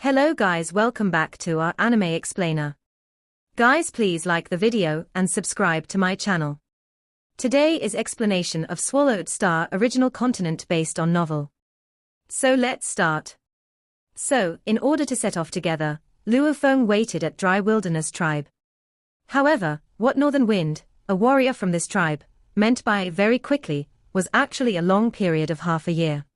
Hello guys, welcome back to our anime explainer. Guys, please like the video and subscribe to my channel. Today is explanation of Swallowed Star original continent based on novel. So let's start. So, in order to set off together, Luofeng waited at Dry Wilderness tribe. However, what Northern Wind, a warrior from this tribe, meant by very quickly, was actually a long period of half a year.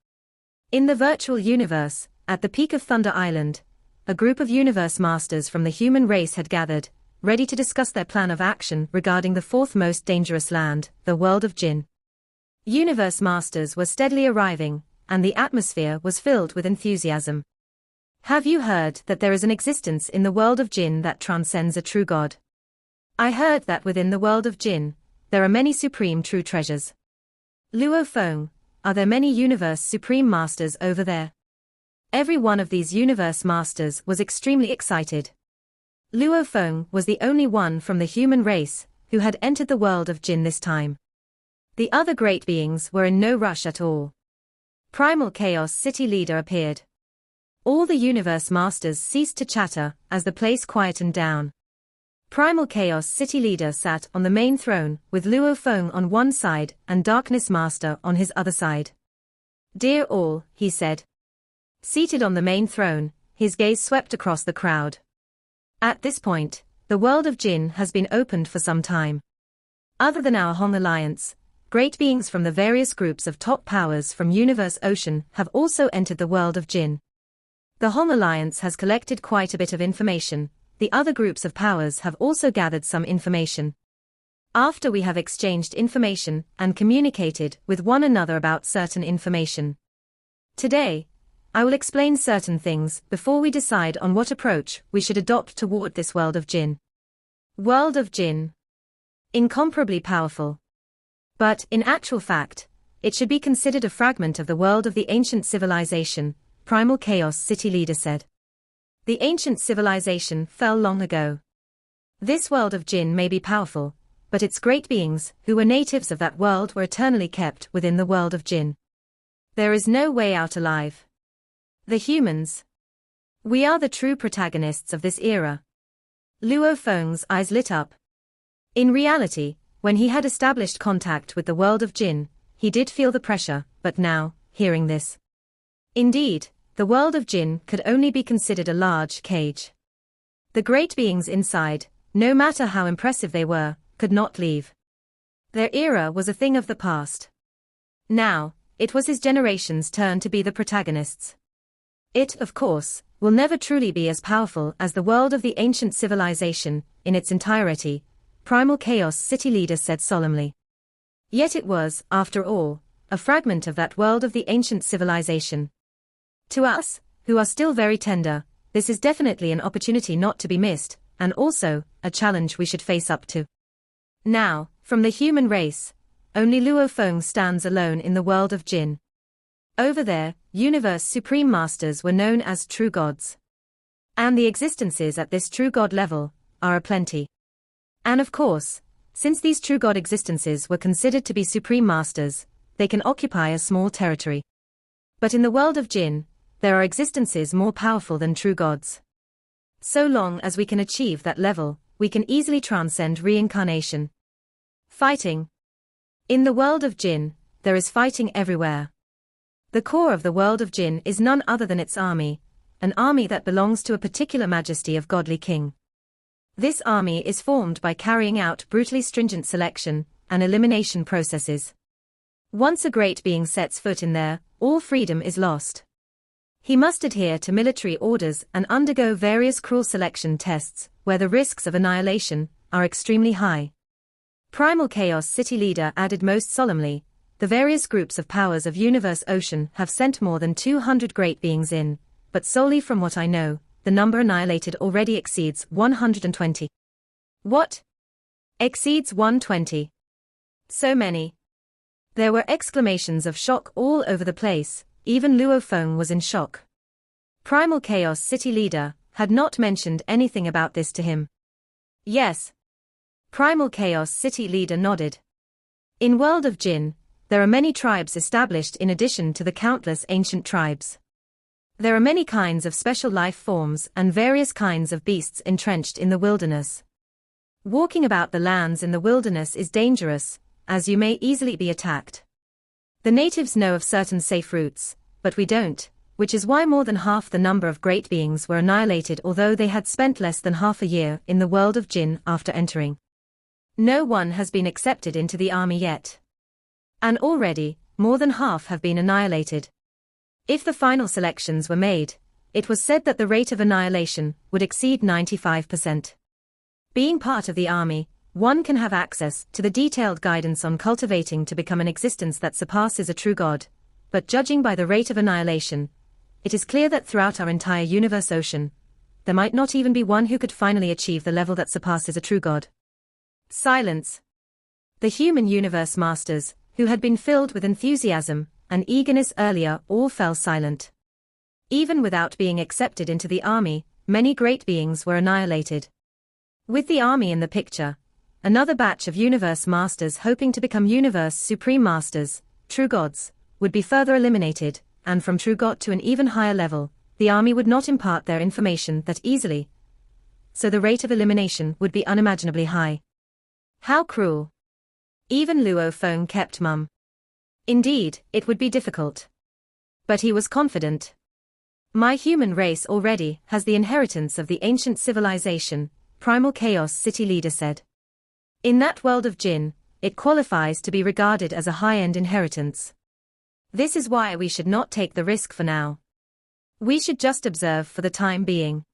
In the virtual universe, at the peak of Thunder Island, a group of universe masters from the human race had gathered, ready to discuss their plan of action regarding the fourth most dangerous land, the world of Jin. Universe masters were steadily arriving, and the atmosphere was filled with enthusiasm. Have you heard that there is an existence in the world of Jin that transcends a true god? I heard that within the world of Jin, there are many supreme true treasures. Luofeng, are there many universe supreme masters over there? Every one of these universe masters was extremely excited. Luofeng was the only one from the human race who had entered the world of Jin this time. The other great beings were in no rush at all. Primal Chaos City leader appeared. All the universe masters ceased to chatter as the place quietened down. Primal Chaos City leader sat on the main throne with Luofeng on one side and Darkness Master on his other side. "Dear all," he said. Seated on the main throne, his gaze swept across the crowd. At this point, the world of Jin has been opened for some time. Other than our Hong Alliance, great beings from the various groups of top powers from Universe Ocean have also entered the world of Jin. The Hong Alliance has collected quite a bit of information. The other groups of powers have also gathered some information. After we have exchanged information and communicated with one another about certain information. Today, I will explain certain things before we decide on what approach we should adopt toward this world of Jin. World of Jin. Incomparably powerful. But, in actual fact, it should be considered a fragment of the world of the ancient civilization, Primal Chaos City leader said. The ancient civilization fell long ago. This world of Jin may be powerful, but its great beings, who were natives of that world, were eternally kept within the world of Jin. There is no way out alive. The humans. We are the true protagonists of this era. Luofeng's eyes lit up. In reality, when he had established contact with the world of Jin, he did feel the pressure, but now, hearing this. Indeed, the world of Jin could only be considered a large cage. The great beings inside, no matter how impressive they were, could not leave. Their era was a thing of the past. Now, it was his generation's turn to be the protagonists. It, of course, will never truly be as powerful as the world of the ancient civilization, in its entirety, Primal Chaos City leader said solemnly. Yet it was, after all, a fragment of that world of the ancient civilization. To us, who are still very tender, this is definitely an opportunity not to be missed, and also, a challenge we should face up to. Now, from the human race, only Luofeng stands alone in the world of Jin. Over there, universe supreme masters were known as true gods. And the existences at this true god level are aplenty. And of course, since these true god existences were considered to be supreme masters, they can occupy a small territory. But in the world of Jin, there are existences more powerful than true gods. So long as we can achieve that level, we can easily transcend reincarnation. Fighting. In the world of Jin, there is fighting everywhere. The core of the world of Jin is none other than its army, an army that belongs to a particular majesty of godly king. This army is formed by carrying out brutally stringent selection and elimination processes. Once a great being sets foot in there, all freedom is lost. He must adhere to military orders and undergo various cruel selection tests, where the risks of annihilation are extremely high. Primal Chaos City leader added most solemnly, the various groups of powers of Universe Ocean have sent more than 200 great beings in, but solely from what I know, the number annihilated already exceeds 120. What? Exceeds 120. So many. There were exclamations of shock all over the place, even Luofeng was in shock. Primal Chaos City leader had not mentioned anything about this to him. Yes. Primal Chaos City leader nodded. In world of Jin, there are many tribes established in addition to the countless ancient tribes. There are many kinds of special life forms and various kinds of beasts entrenched in the wilderness. Walking about the lands in the wilderness is dangerous, as you may easily be attacked. The natives know of certain safe routes, but we don't, which is why more than half the number of great beings were annihilated, although they had spent less than half a year in the world of Jinn after entering. No one has been accepted into the army yet. And already, more than half have been annihilated. If the final selections were made, it was said that the rate of annihilation would exceed 95%. Being part of the army, one can have access to the detailed guidance on cultivating to become an existence that surpasses a true god, but judging by the rate of annihilation, it is clear that throughout our entire universe ocean, there might not even be one who could finally achieve the level that surpasses a true god. Silence. The human universe masters, who had been filled with enthusiasm and eagerness earlier, all fell silent. Even without being accepted into the army, many great beings were annihilated. With the army in the picture, another batch of universe masters hoping to become universe supreme masters, true gods, would be further eliminated, and from true god to an even higher level, the army would not impart their information that easily, so the rate of elimination would be unimaginably high. How cruel. Even Luo Feng kept mum. Indeed, it would be difficult. But he was confident. My human race already has the inheritance of the ancient civilization, Primal Chaos City leader said. In that world of Jinn, it qualifies to be regarded as a high-end inheritance. This is why we should not take the risk for now. We should just observe for the time being.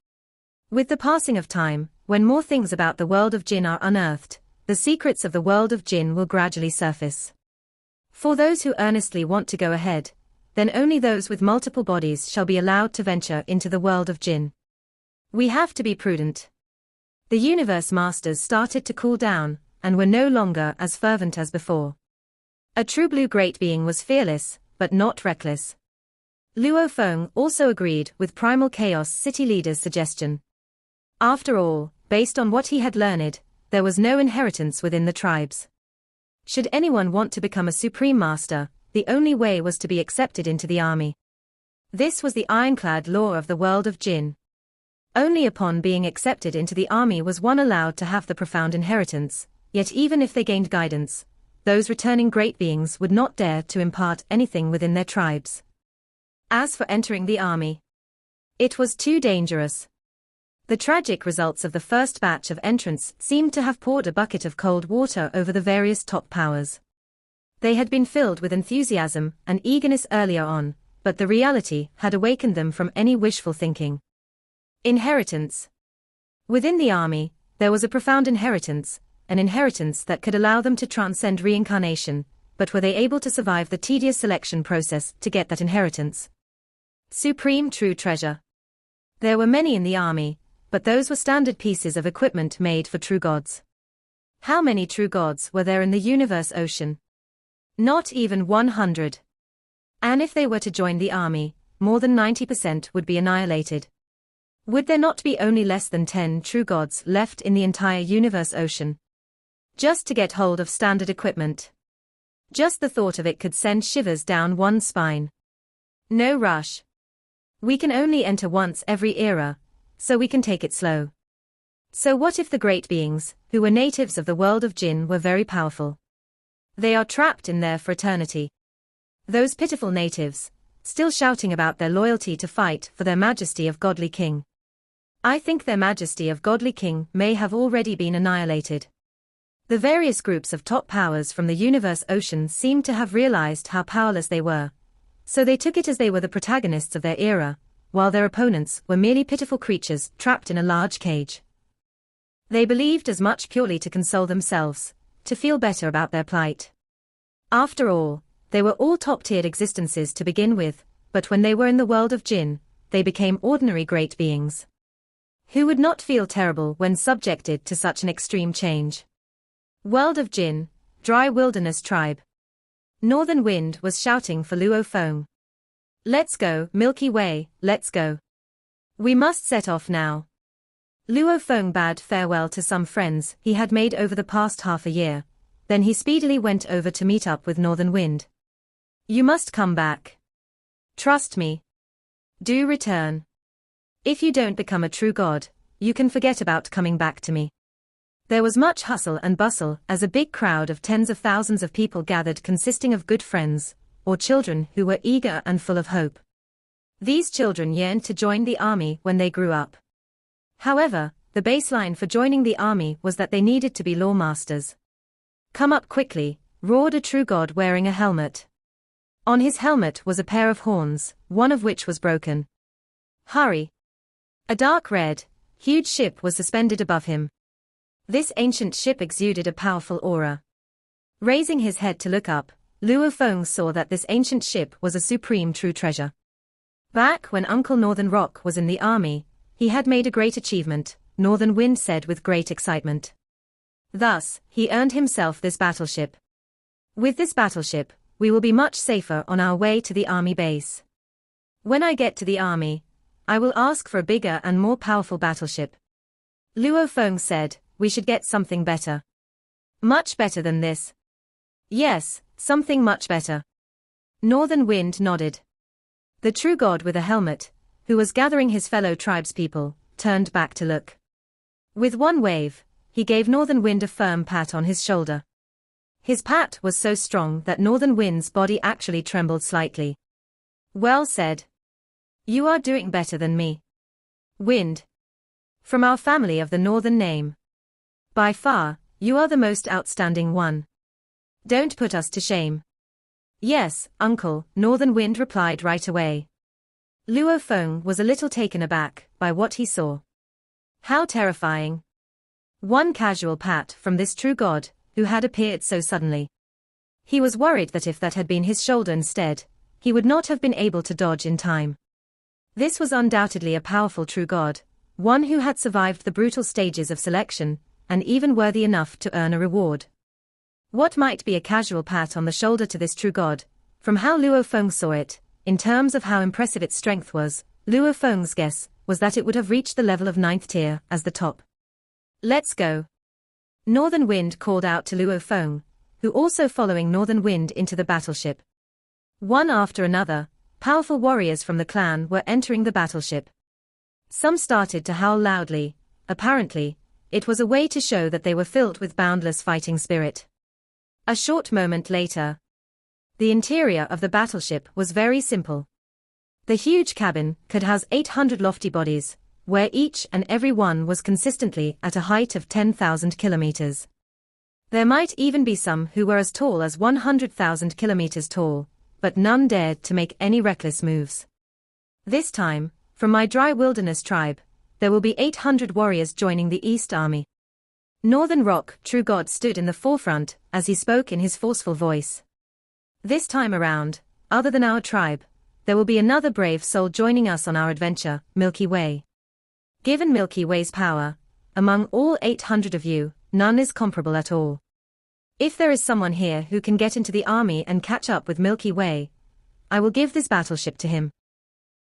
With the passing of time, when more things about the world of Jinn are unearthed, the secrets of the world of Jinn will gradually surface. For those who earnestly want to go ahead, then only those with multiple bodies shall be allowed to venture into the world of Jinn. We have to be prudent. The universe masters started to cool down, and were no longer as fervent as before. A true blue great being was fearless, but not reckless. Luo Feng also agreed with Primal Chaos City leader's suggestion. After all, based on what he had learned, there was no inheritance within the tribes. Should anyone want to become a supreme master, the only way was to be accepted into the army. This was the ironclad law of the world of Jinn. Only upon being accepted into the army was one allowed to have the profound inheritance, yet even if they gained guidance, those returning great beings would not dare to impart anything within their tribes. As for entering the army, it was too dangerous. The tragic results of the first batch of entrants seemed to have poured a bucket of cold water over the various top powers. They had been filled with enthusiasm and eagerness earlier on, but the reality had awakened them from any wishful thinking. Inheritance. Within the army, there was a profound inheritance, an inheritance that could allow them to transcend reincarnation, but were they able to survive the tedious selection process to get that inheritance? Supreme true treasure. There were many in the army, but those were standard pieces of equipment made for true gods. How many true gods were there in the universe ocean? Not even 100. And if they were to join the army, more than 90% would be annihilated. Would there not be only less than 10 true gods left in the entire universe ocean? Just to get hold of standard equipment. Just the thought of it could send shivers down one's spine. No rush. We can only enter once every era, so we can take it slow. So what if the great beings, who were natives of the world of Jinn, were very powerful? They are trapped in there for eternity. Those pitiful natives, still shouting about their loyalty to fight for their majesty of godly king. I think their majesty of godly king may have already been annihilated. The various groups of top powers from the universe ocean seemed to have realized how powerless they were, so they took it as they were the protagonists of their era, while their opponents were merely pitiful creatures trapped in a large cage. They believed as much purely to console themselves, to feel better about their plight. After all, they were all top-tiered existences to begin with, but when they were in the world of Jinn, they became ordinary great beings. Who would not feel terrible when subjected to such an extreme change? World of Jinn, dry wilderness tribe. Northern Wind was shouting for Luo Feng. Let's go, Milky Way, let's go. We must set off now. Luo Feng bade farewell to some friends he had made over the past half a year, then he speedily went over to meet up with Northern Wind. You must come back. Trust me. Do return. If you don't become a true god, you can forget about coming back to me. There was much hustle and bustle as a big crowd of tens of thousands of people gathered, consisting of good friends, or children who were eager and full of hope. These children yearned to join the army when they grew up. However, the baseline for joining the army was that they needed to be lawmasters. Come up quickly, roared a true god wearing a helmet. On his helmet was a pair of horns, one of which was broken. Hurry! A dark red, huge ship was suspended above him. This ancient ship exuded a powerful aura. Raising his head to look up, Luo Feng saw that this ancient ship was a supreme true treasure. Back when Uncle Northern Rock was in the army, he had made a great achievement, Northern Wind said with great excitement. Thus, he earned himself this battleship. With this battleship, we will be much safer on our way to the army base. When I get to the army, I will ask for a bigger and more powerful battleship. Luo Feng said, we should get something better. Much better than this. Yes, something much better. Northern Wind nodded. The true god with a helmet, who was gathering his fellow tribespeople, turned back to look. With one wave, he gave Northern Wind a firm pat on his shoulder. His pat was so strong that Northern Wind's body actually trembled slightly. Well said. You are doing better than me. Wind. From our family of the Northern name. By far, you are the most outstanding one. Don't put us to shame. Yes, Uncle, Northern Wind replied right away. Luo Feng was a little taken aback by what he saw. How terrifying. One casual pat from this true god, who had appeared so suddenly. He was worried that if that had been his shoulder instead, he would not have been able to dodge in time. This was undoubtedly a powerful true god, one who had survived the brutal stages of selection, and even worthy enough to earn a reward. What might be a casual pat on the shoulder to this true god, from how Luo Feng saw it, in terms of how impressive its strength was, Luo Feng's guess was that it would have reached the level of 9th tier as the top. Let's go. Northern Wind called out to Luo Feng, who also following Northern Wind into the battleship. One after another, powerful warriors from the clan were entering the battleship. Some started to howl loudly. Apparently, it was a way to show that they were filled with boundless fighting spirit. A short moment later, the interior of the battleship was very simple. The huge cabin could house 800 lofty bodies, where each and every one was consistently at a height of 10,000 kilometers. There might even be some who were as tall as 100,000 kilometers tall, but none dared to make any reckless moves. This time, from my dry wilderness tribe, there will be 800 warriors joining the East Army. Northern Rock, true god, stood in the forefront as he spoke in his forceful voice. This time around, other than our tribe, there will be another brave soul joining us on our adventure, Milky Way. Given Milky Way's power, among all 800 of you, none is comparable at all. If there is someone here who can get into the army and catch up with Milky Way, I will give this battleship to him.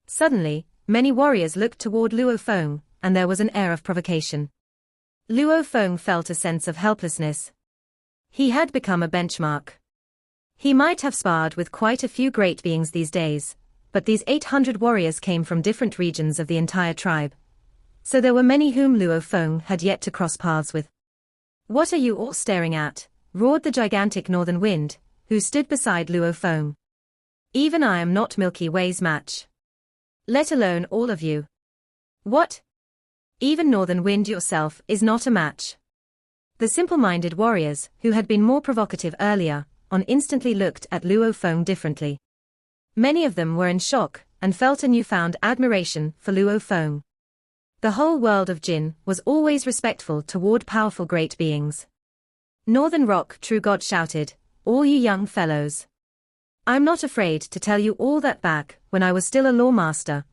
Suddenly, many warriors looked toward Luo Feng, and there was an air of provocation. Luo Feng felt a sense of helplessness. He had become a benchmark. He might have sparred with quite a few great beings these days, but these 800 warriors came from different regions of the entire tribe. So there were many whom Luo Feng had yet to cross paths with. What are you all staring at? Roared the gigantic Northern Wind, who stood beside Luo Feng. Even I am not Milky Way's match. Let alone all of you. What? Even Northern Wind yourself is not a match. The simple-minded warriors, who had been more provocative earlier, on instantly looked at Luo Feng differently. Many of them were in shock, and felt a newfound admiration for Luo Feng. The whole world of Jin was always respectful toward powerful great beings. Northern Rock, true god, shouted, all you young fellows. I'm not afraid to tell you all that back when I was still a lawmaster,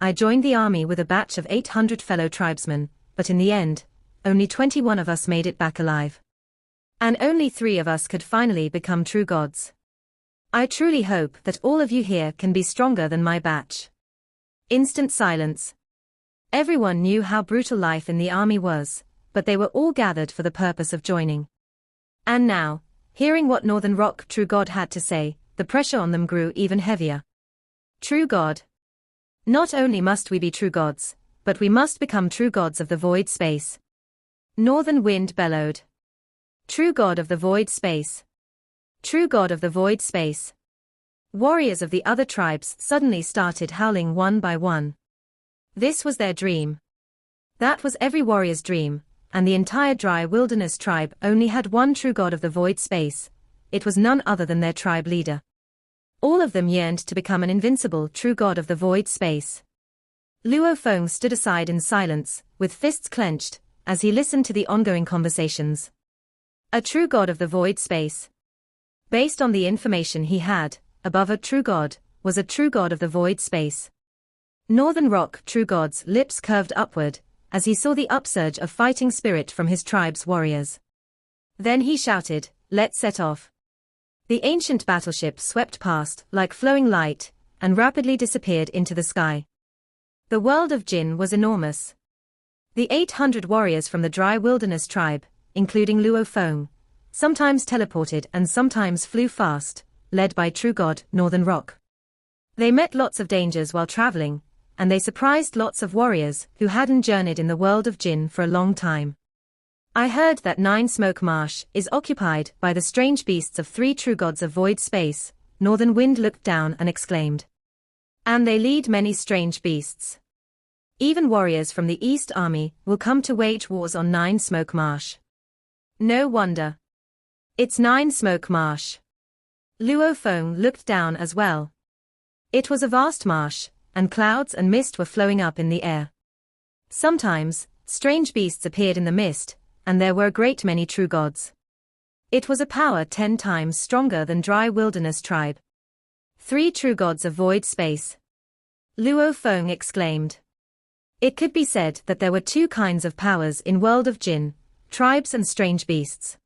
I joined the army with a batch of 800 fellow tribesmen, but in the end, only 21 of us made it back alive. And only 3 of us could finally become true gods. I truly hope that all of you here can be stronger than my batch. Instant silence. Everyone knew how brutal life in the army was, but they were all gathered for the purpose of joining. And now, hearing what Northern Rock, true god, had to say, the pressure on them grew even heavier. True god. Not only must we be true gods, but we must become true gods of the void space. Northern Wind bellowed. True god of the void space. True god of the void space. Warriors of the other tribes suddenly started howling one by one. This was their dream. That was every warrior's dream, and the entire dry wilderness tribe only had one true god of the void space. It was none other than their tribe leader. All of them yearned to become an invincible true god of the void space. Luo Feng stood aside in silence, with fists clenched, as he listened to the ongoing conversations. A true god of the void space. Based on the information he had, above a true god, was a true god of the void space. Northern Rock True God's lips curved upward, as he saw the upsurge of fighting spirit from his tribe's warriors. Then he shouted, "Let's set off." The ancient battleship swept past like flowing light, and rapidly disappeared into the sky. The world of Jin was enormous. The 800 warriors from the dry wilderness tribe, including Luo Feng, sometimes teleported and sometimes flew fast, led by true god Northern Rock. They met lots of dangers while traveling, and they surprised lots of warriors who hadn't journeyed in the world of Jin for a long time. I heard that 9 Smoke Marsh is occupied by the strange beasts of 3 true gods of void space. Northern Wind looked down and exclaimed. And they lead many strange beasts. Even warriors from the East Army will come to wage wars on 9 Smoke Marsh. No wonder. It's 9 Smoke Marsh. Luo Feng looked down as well. It was a vast marsh, and clouds and mist were flowing up in the air. Sometimes, strange beasts appeared in the mist, and there were a great many true gods. It was a power 10 times stronger than dry wilderness tribe. 3 true gods of void space. Luo Feng exclaimed. It could be said that there were 2 kinds of powers in world of Jin, tribes and strange beasts.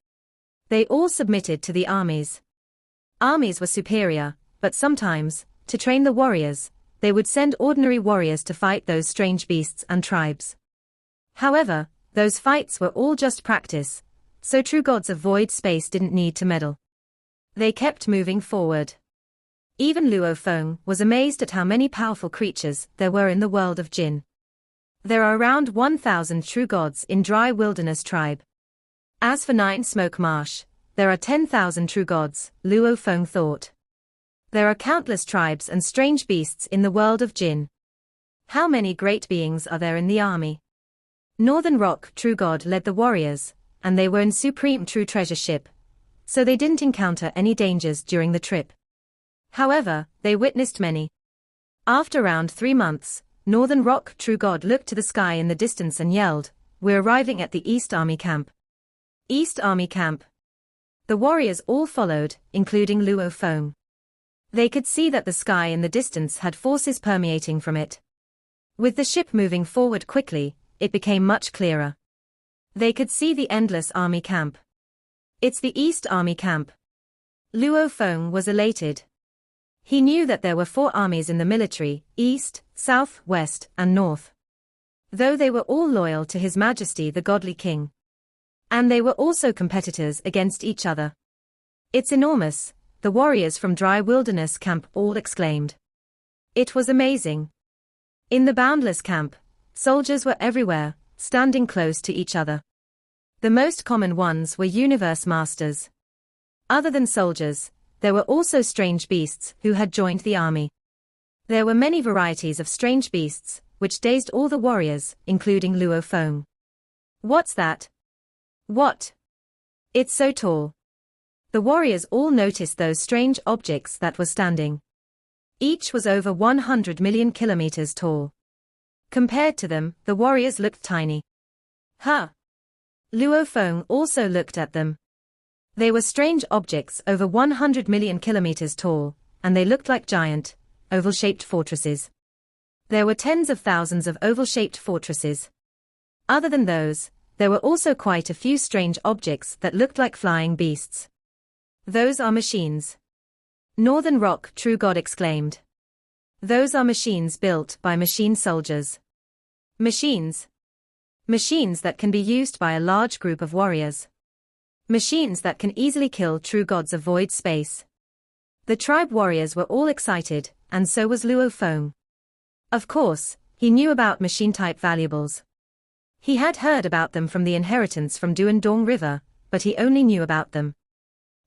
They all submitted to the armies. Armies were superior, but sometimes, to train the warriors, they would send ordinary warriors to fight those strange beasts and tribes. However, those fights were all just practice, so true gods of void space didn't need to meddle. They kept moving forward. Even Luo Feng was amazed at how many powerful creatures there were in the world of Jin. There are around 1,000 true gods in dry wilderness tribe. As for 9 Smoke Marsh, there are 10,000 true gods, Luo Feng thought. There are countless tribes and strange beasts in the world of Jin. How many great beings are there in the army? Northern Rock True God led the warriors, and they were in Supreme True Treasure ship, so they didn't encounter any dangers during the trip. However, they witnessed many. After around 3 months, Northern Rock True God looked to the sky in the distance and yelled, "We're arriving at the East Army Camp." East Army Camp. The warriors all followed, including Luo Feng. They could see that the sky in the distance had forces permeating from it. With the ship moving forward quickly, it became much clearer. They could see the endless army camp. It's the East Army Camp. Luo Feng was elated. He knew that there were 4 armies in the military, East, South, West, and North. Though they were all loyal to His Majesty the Godly King. And they were also competitors against each other. It's enormous, the warriors from Dry Wilderness Camp all exclaimed. It was amazing. In the Boundless Camp, soldiers were everywhere, standing close to each other. The most common ones were Universe Masters. Other than soldiers, there were also strange beasts who had joined the army. There were many varieties of strange beasts, which dazed all the warriors, including Luo Feng. What's that? What? It's so tall. The warriors all noticed those strange objects that were standing. Each was over 100 million kilometers tall. Compared to them, the warriors looked tiny. Huh? Luo Feng also looked at them. They were strange objects over 100 million kilometers tall, and they looked like giant, oval-shaped fortresses. There were tens of thousands of oval-shaped fortresses. Other than those, there were also quite a few strange objects that looked like flying beasts. Those are machines. Northern Rock True God exclaimed. Those are machines built by machine soldiers. Machines. Machines that can be used by a large group of warriors. Machines that can easily kill true gods of void space. The tribe warriors were all excited, and so was Luo Feng. Of course, he knew about machine-type valuables. He had heard about them from the inheritance from Duandong River, but he only knew about them.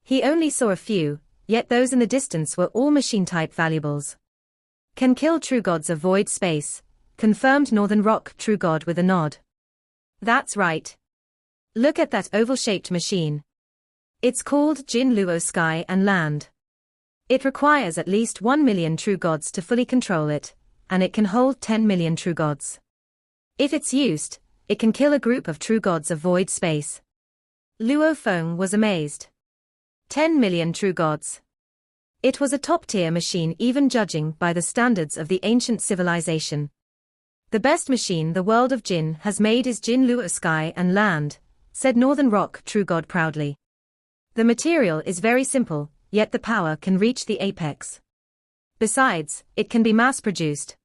He only saw a few, yet those in the distance were all machine-type valuables. Can kill true gods of void space, confirmed Northern Rock true god with a nod. That's right. Look at that oval-shaped machine. It's called Jinlu Sky and Land. It requires at least 1 million true gods to fully control it, and it can hold 10 million true gods. If it's used, it can kill a group of true gods of void space. Luo Feng was amazed. 10 million true gods. It was a top-tier machine even judging by the standards of the ancient civilization. The best machine the world of Jin has made is Jinlu Sky and Land, said Northern Rock true god proudly. The material is very simple, yet the power can reach the apex. Besides, it can be mass-produced.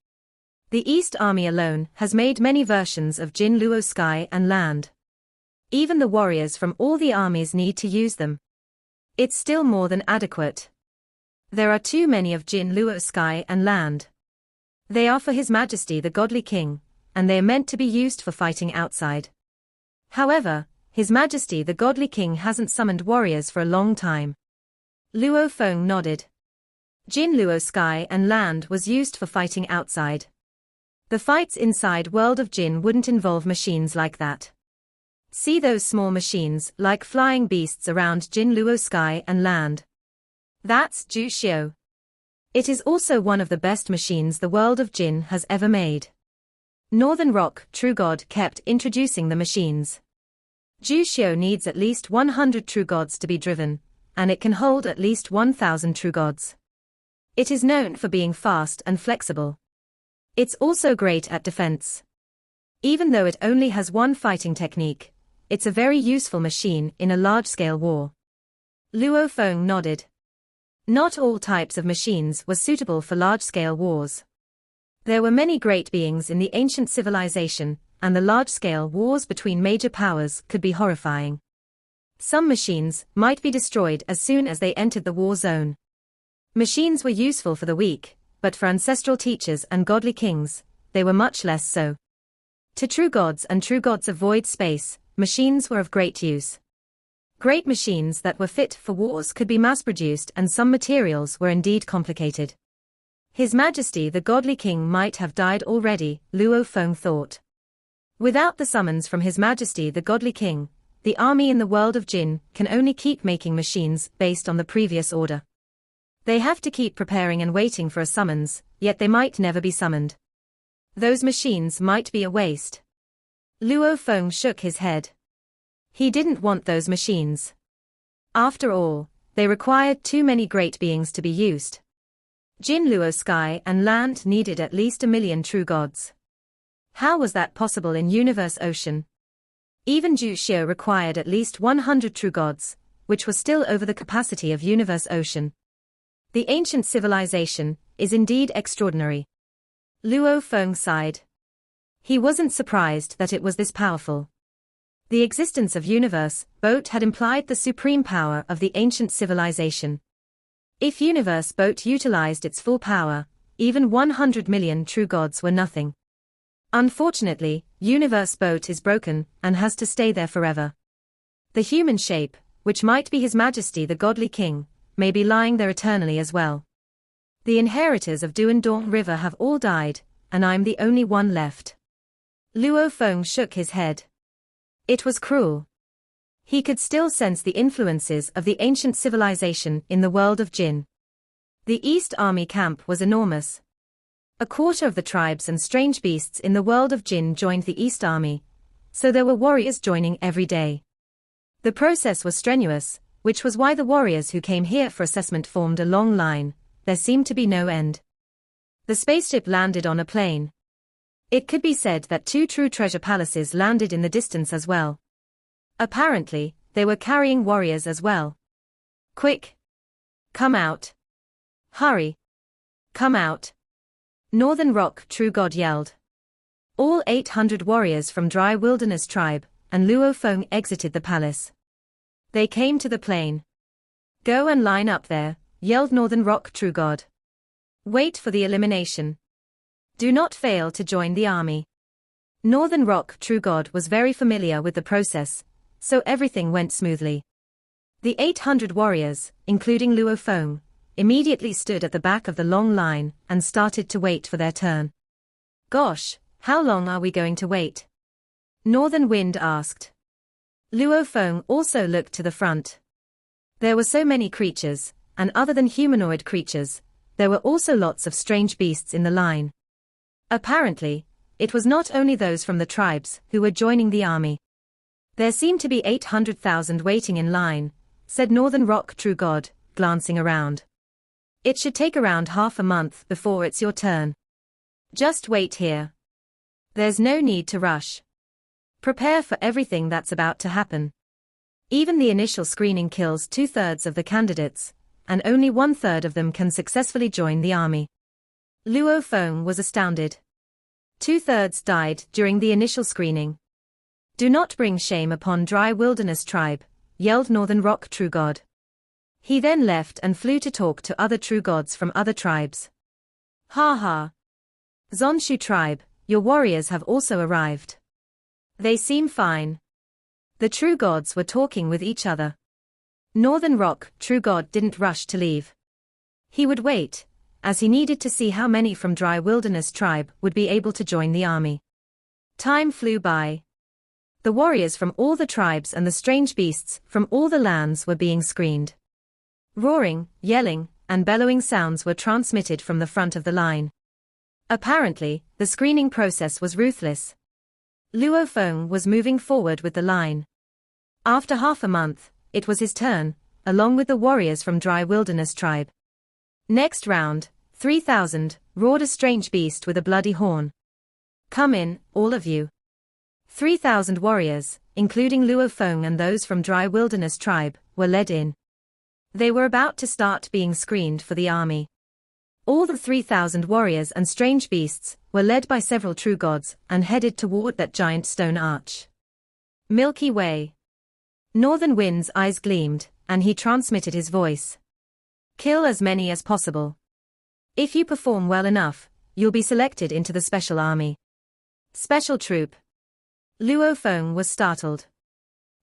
The East Army alone has made many versions of Jinlu Sky and Land. Even the warriors from all the armies need to use them. It's still more than adequate. There are too many of Jinlu Sky and Land. They are for His Majesty the Godly King, and they are meant to be used for fighting outside. However, His Majesty the Godly King hasn't summoned warriors for a long time. Luo Feng nodded. Jinlu Sky and Land was used for fighting outside. The fights inside World of Jin wouldn't involve machines like that. See those small machines like flying beasts around Jinlu Sky and Land. That's Ju Xiu. It is also one of the best machines the world of Jin has ever made. Northern Rock True God kept introducing the machines. Ju Xiu needs at least 100 true gods to be driven, and it can hold at least 1,000 true gods. It is known for being fast and flexible. It's also great at defense. Even though it only has one fighting technique, it's a very useful machine in a large-scale war. Luo Feng nodded. Not all types of machines were suitable for large-scale wars. There were many great beings in the ancient civilization, and the large-scale wars between major powers could be horrifying. Some machines might be destroyed as soon as they entered the war zone. Machines were useful for the weak, but for ancestral teachers and godly kings, they were much less so. To true gods and true gods of void space, machines were of great use. Great machines that were fit for wars could be mass-produced, and some materials were indeed complicated. His Majesty the Godly King might have died already, Luo Feng thought. Without the summons from His Majesty the Godly King, the army in the world of Jin can only keep making machines based on the previous order. They have to keep preparing and waiting for a summons, yet they might never be summoned. Those machines might be a waste. Luo Feng shook his head. He didn't want those machines. After all, they required too many great beings to be used. Jinlu Sky and Land needed at least 1 million true gods. How was that possible in Universe Ocean? Even Ju Xiu required at least 100 true gods, which was still over the capacity of Universe Ocean. The ancient civilization is indeed extraordinary. Luo Feng sighed. He wasn't surprised that it was this powerful. The existence of Universe Boat had implied the supreme power of the ancient civilization. If Universe Boat utilized its full power, even 100 million true gods were nothing. Unfortunately, Universe Boat is broken and has to stay there forever. The human shape, which might be His Majesty the Godly King, may be lying there eternally as well. The inheritors of Duandong River have all died, and I'm the only one left. Luo Feng shook his head. It was cruel. He could still sense the influences of the ancient civilization in the world of Jin. The East Army camp was enormous. A quarter of the tribes and strange beasts in the world of Jin joined the East Army, so there were warriors joining every day. The process was strenuous, which was why the warriors who came here for assessment formed a long line. There seemed to be no end. The spaceship landed on a plain. It could be said that 2 true treasure palaces landed in the distance as well. Apparently, they were carrying warriors as well. Quick! Come out! Hurry! Come out! Northern Rock True God yelled. All 800 warriors from Dry Wilderness tribe and Luo Feng exited the palace. They came to the plain. Go and line up there, yelled Northern Rock True God. Wait for the elimination. Do not fail to join the army. Northern Rock True God was very familiar with the process, so everything went smoothly. The 800 warriors, including Luo Feng, immediately stood at the back of the long line and started to wait for their turn. Gosh, how long are we going to wait? Northern Wind asked. Luo Feng also looked to the front. There were so many creatures, and other than humanoid creatures, there were also lots of strange beasts in the line. Apparently, it was not only those from the tribes who were joining the army. There seemed to be 800,000 waiting in line, said Northern Rock True God, glancing around. It should take around half a month before it's your turn. Just wait here. There's no need to rush. Prepare for everything that's about to happen. Even the initial screening kills 2/3 of the candidates, and only 1/3 of them can successfully join the army. Luo Feng was astounded. 2/3 died during the initial screening. Do not bring shame upon Dry Wilderness Tribe, yelled Northern Rock True God. He then left and flew to talk to other true gods from other tribes. Ha ha. Zonshu Tribe, your warriors have also arrived. They seem fine. The true gods were talking with each other. Northern Rock True God didn't rush to leave. He would wait, as he needed to see how many from Dry Wilderness Tribe would be able to join the army. Time flew by. The warriors from all the tribes and the strange beasts from all the lands were being screened. Roaring, yelling, and bellowing sounds were transmitted from the front of the line. Apparently, the screening process was ruthless. Luo Feng was moving forward with the line. After half a month, it was his turn, along with the warriors from Dry Wilderness Tribe. Next round, 3,000, roared a strange beast with a bloody horn. Come in, all of you. 3,000 warriors, including Luo Feng and those from Dry Wilderness Tribe, were led in. They were about to start being screened for the army. All the 3,000 warriors and strange beasts were led by several true gods and headed toward that giant stone arch. Milky Way. Northern Wind's eyes gleamed, and he transmitted his voice. Kill as many as possible. If you perform well enough, you'll be selected into the special army. Special troop. Luo Feng was startled.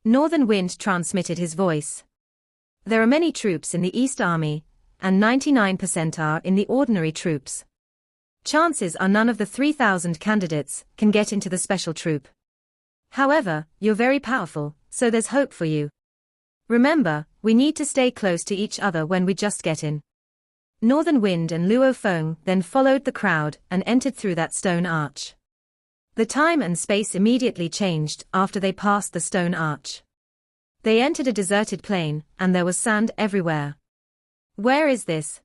Northern Wind transmitted his voice. There are many troops in the East Army, and 99% are in the ordinary troops. Chances are none of the 3,000 candidates can get into the special troop. However, you're very powerful, so there's hope for you. Remember, we need to stay close to each other when we just get in. Northern Wind and Luo Feng then followed the crowd and entered through that stone arch. The time and space immediately changed after they passed the stone arch. They entered a deserted plain, and there was sand everywhere. Where is this?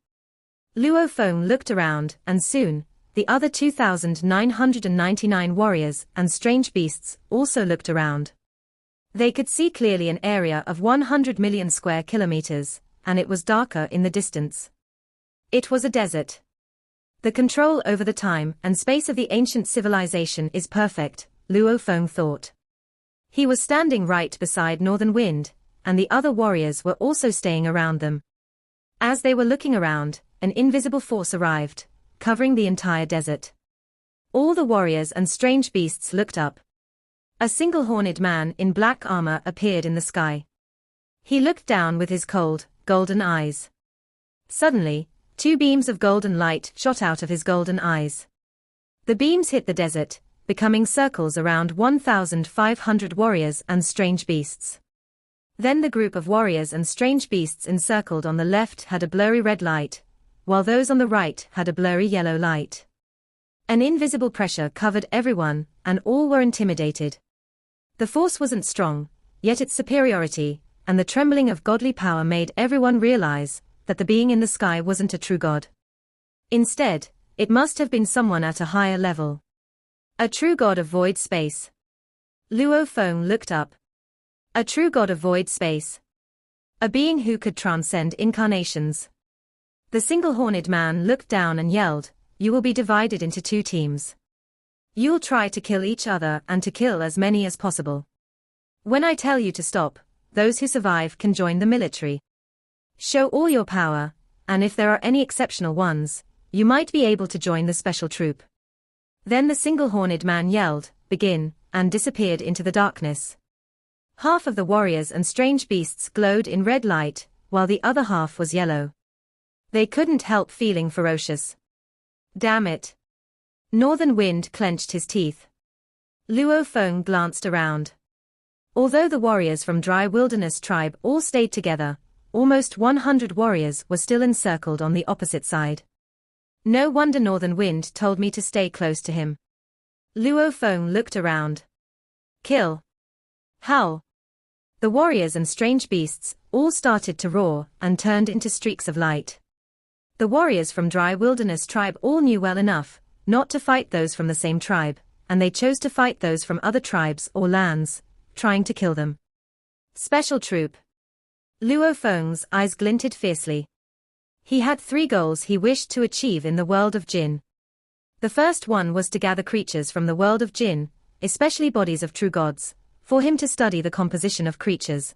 Luo Feng looked around, and soon, the other 2,999 warriors and strange beasts also looked around. They could see clearly an area of 100 million square kilometers, and it was darker in the distance. It was a desert. The control over the time and space of the ancient civilization is perfect, Luo Feng thought. He was standing right beside Northern Wind, and the other warriors were also staying around them. As they were looking around, an invisible force arrived, covering the entire desert. All the warriors and strange beasts looked up. A single-horned man in black armor appeared in the sky. He looked down with his cold, golden eyes. Suddenly, 2 beams of golden light shot out of his golden eyes. The beams hit the desert, becoming circles around 1,500 warriors and strange beasts. Then the group of warriors and strange beasts encircled on the left had a blurry red light, while those on the right had a blurry yellow light. An invisible pressure covered everyone, and all were intimidated. The force wasn't strong, yet its superiority, and the trembling of godly power made everyone realize that the being in the sky wasn't a true god. Instead, it must have been someone at a higher level. A true god of void space. Luo Feng looked up. A true god of void space. A being who could transcend incarnations. The single-horned man looked down and yelled, "You will be divided into 2 teams. You'll try to kill each other and to kill as many as possible. When I tell you to stop, those who survive can join the military. Show all your power, and if there are any exceptional ones, you might be able to join the special troop. Then the single-horned man yelled, "Begin," and disappeared into the darkness. Half of the warriors and strange beasts glowed in red light, while the other half was yellow. They couldn't help feeling ferocious. Damn it. Northern Wind clenched his teeth. Luo Feng glanced around. Although the warriors from Dry Wilderness tribe all stayed together, almost 100 warriors were still encircled on the opposite side. No wonder Northern Wind told me to stay close to him. Luo Feng looked around. Kill. Howl. The warriors and strange beasts all started to roar and turned into streaks of light. The warriors from Dry Wilderness tribe all knew well enough not to fight those from the same tribe, and they chose to fight those from other tribes or lands, trying to kill them. Special Troop. Luo Feng's eyes glinted fiercely. He had 3 goals he wished to achieve in the world of Jin. The first one was to gather creatures from the world of Jin, especially bodies of true gods, for him to study the composition of creatures.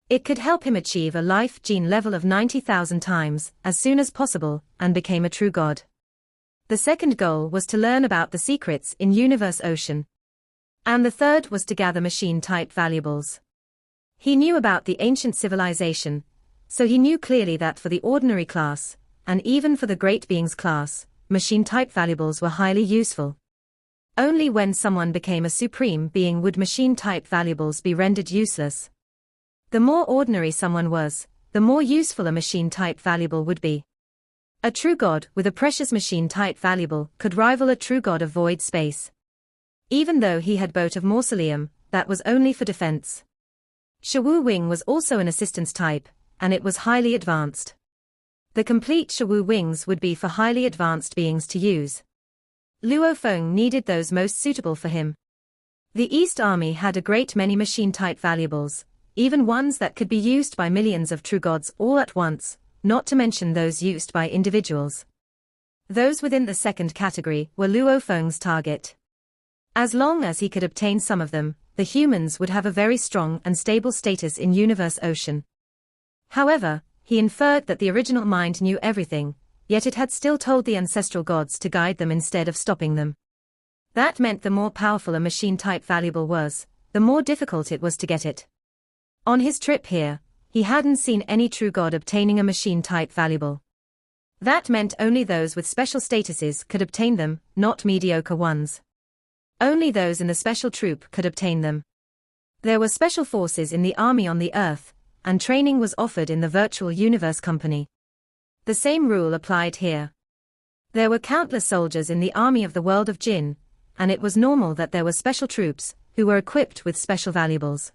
It could help him achieve a life gene level of 90,000 times as soon as possible and became a true god. The second goal was to learn about the secrets in Universe Ocean. And the third was to gather machine-type valuables. He knew about the ancient civilization, so he knew clearly that for the ordinary class, and even for the great beings class, machine-type valuables were highly useful. Only when someone became a supreme being would machine-type valuables be rendered useless. The more ordinary someone was, the more useful a machine-type valuable would be. A true god with a precious machine-type valuable could rival a true god of void space. Even though he had boat of mausoleum, that was only for defense. Shawu Wing was also an assistance type, and it was highly advanced. The complete Shawu Wings would be for highly advanced beings to use. Luo Feng needed those most suitable for him. The East Army had a great many machine-type valuables, even ones that could be used by millions of true gods all at once, not to mention those used by individuals. Those within the second category were Luo Feng's target. As long as he could obtain some of them, the humans would have a very strong and stable status in Universe Ocean. However, he inferred that the original mind knew everything, yet it had still told the ancestral gods to guide them instead of stopping them. That meant the more powerful a machine-type valuable was, the more difficult it was to get it. On his trip here, he hadn't seen any true god obtaining a machine-type valuable. That meant only those with special statuses could obtain them, not mediocre ones. Only those in the special troop could obtain them. There were special forces in the army on the Earth, and training was offered in the Virtual Universe Company. The same rule applied here. There were countless soldiers in the army of the world of Jin, and it was normal that there were special troops, who were equipped with special valuables.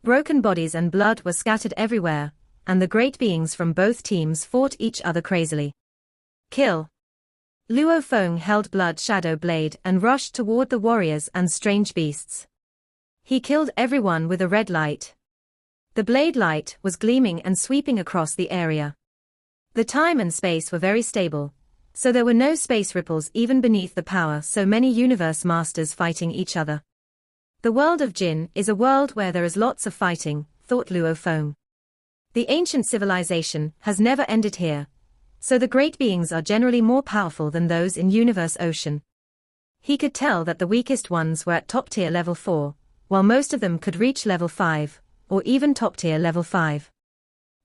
Broken bodies and blood were scattered everywhere, and the great beings from both teams fought each other crazily. Kill. Luo Feng held Blood Shadow Blade and rushed toward the warriors and strange beasts. He killed everyone with a red light. The blade light was gleaming and sweeping across the area. The time and space were very stable, so there were no space ripples even beneath the power so many universe masters fighting each other. The world of Jin is a world where there is lots of fighting, thought Luo Feng. The ancient civilization has never ended here, so the great beings are generally more powerful than those in Universe Ocean. He could tell that the weakest ones were at top tier level 4, while most of them could reach level 5, or even top tier level 5.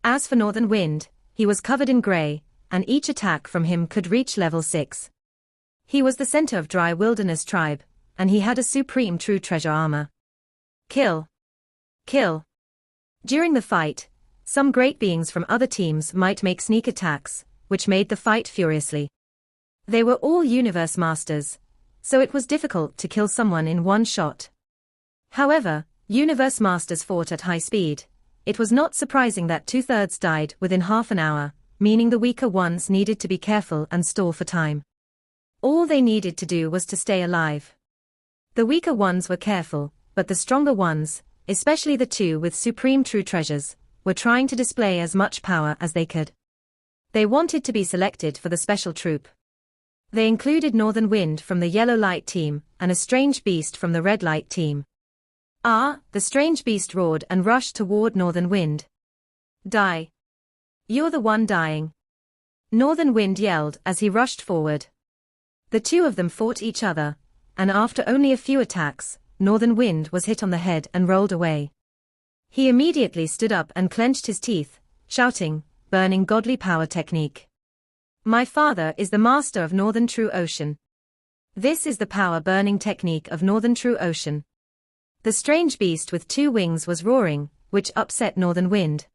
As for Northern Wind, he was covered in grey, and each attack from him could reach level 6. He was the center of Dry Wilderness tribe, and he had a supreme true treasure armor. Kill. Kill. During the fight, some great beings from other teams might make sneak attacks, which made the fight furiously. They were all universe masters, so it was difficult to kill someone in one shot. However, universe masters fought at high speed. It was not surprising that 2/3 died within half an hour, meaning the weaker ones needed to be careful and stall for time. All they needed to do was to stay alive. The weaker ones were careful, but the stronger ones, especially the two with supreme true treasures, were trying to display as much power as they could. They wanted to be selected for the special troop. They included Northern Wind from the Yellow Light team, and a strange beast from the Red Light team. Ah, the strange beast roared and rushed toward Northern Wind. Die. You're the one dying. Northern Wind yelled as he rushed forward. The two of them fought each other, and after only a few attacks, Northern Wind was hit on the head and rolled away. He immediately stood up and clenched his teeth, shouting, "Burning godly power technique. My father is the master of Northern True Ocean. This is the power burning technique of Northern True Ocean." The strange beast with two wings was roaring, which upset Northern Wind.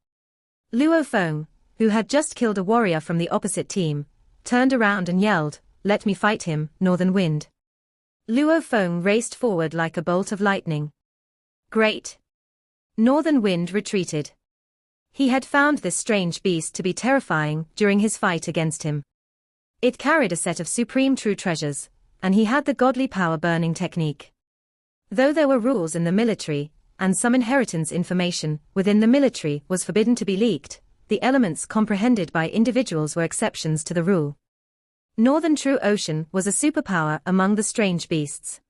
Luo Feng, who had just killed a warrior from the opposite team, turned around and yelled, "Let me fight him, Northern Wind." Luo Feng raced forward like a bolt of lightning. Great! Northern Wind retreated. He had found this strange beast to be terrifying during his fight against him. It carried a set of supreme true treasures, and he had the godly power burning technique. Though there were rules in the military, and some inheritance information within the military was forbidden to be leaked, the elements comprehended by individuals were exceptions to the rule. Northern True Ocean was a superpower among the strange beasts.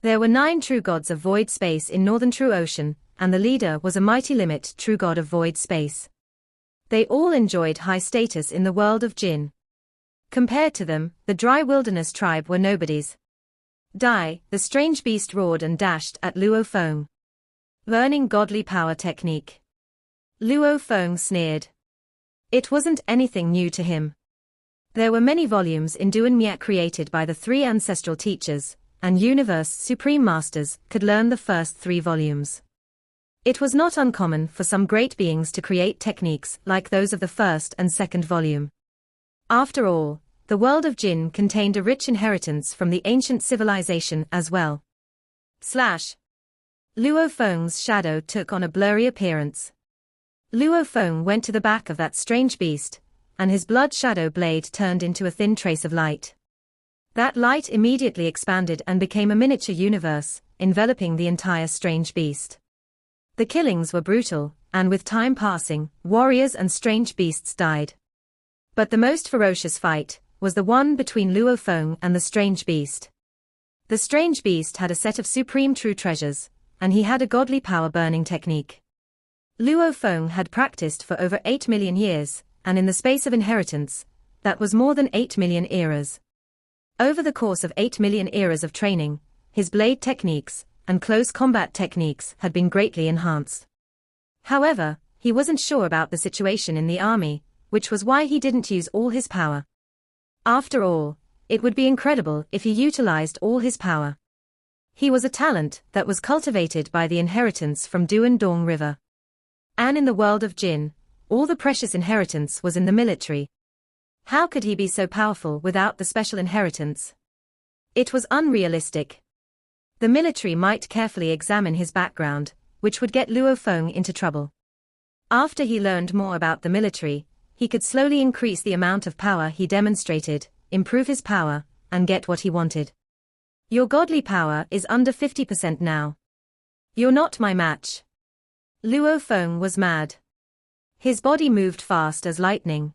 There were 9 true gods of void space in Northern True Ocean, and the leader was a mighty limit true god of void space. They all enjoyed high status in the world of Jin. Compared to them, the dry wilderness tribe were nobodies. Die, the strange beast roared and dashed at Luo Feng. Learning godly power technique. Luo Feng sneered. It wasn't anything new to him. There were many volumes in Duan Miet created by the 3 ancestral teachers, and Universe Supreme Masters could learn the first 3 volumes. It was not uncommon for some great beings to create techniques like those of the first and second volume. After all, the world of Jin contained a rich inheritance from the ancient civilization as well. Luo Feng's shadow took on a blurry appearance. Luo Feng went to the back of that strange beast, and his blood shadow blade turned into a thin trace of light. That light immediately expanded and became a miniature universe, enveloping the entire strange beast. The killings were brutal, and with time passing, warriors and strange beasts died. But the most ferocious fight was the one between Luo Feng and the strange beast. The strange beast had a set of supreme true treasures, and he had a godly power burning technique. Luo Feng had practiced for over 8 million years, and in the space of inheritance, that was more than 8 million eras. Over the course of 8 million eras of training, his blade techniques and close combat techniques had been greatly enhanced. However, he wasn't sure about the situation in the army, which was why he didn't use all his power. After all, it would be incredible if he utilized all his power. He was a talent that was cultivated by the inheritance from Duan Dong River. And in the world of Jin, all the precious inheritance was in the military. How could he be so powerful without the special inheritance? It was unrealistic. The military might carefully examine his background, which would get Luo Feng into trouble. After he learned more about the military, he could slowly increase the amount of power he demonstrated, improve his power, and get what he wanted. Your godly power is under 50% now. You're not my match. Luo Feng was mad. His body moved fast as lightning.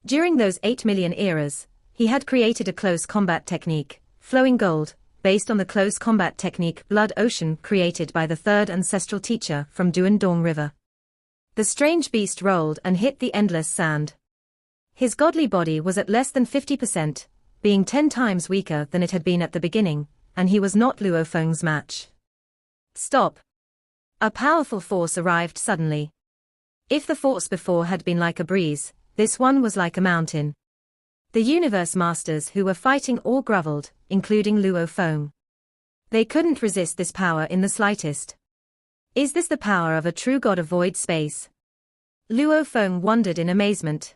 During those 8 million eras, he had created a close combat technique, Flowing Gold, based on the close combat technique Blood Ocean created by the 3rd ancestral teacher from Duan Dong River. The strange beast rolled and hit the endless sand. His godly body was at less than 50%, being 10 times weaker than it had been at the beginning, and he was not Luo Feng's match. Stop! A powerful force arrived suddenly. If the force before had been like a breeze, this one was like a mountain. The Universe Masters who were fighting all groveled, including Luo Feng. They couldn't resist this power in the slightest. Is this the power of a true god of void space? Luo Feng wondered in amazement.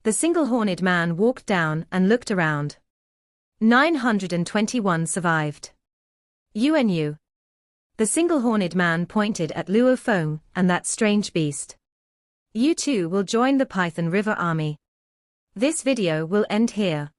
The single-horned man walked down and looked around. 921 survived. UNU. The single-horned man pointed at Luo Feng and that strange beast. You too will join the Python River Army. This video will end here.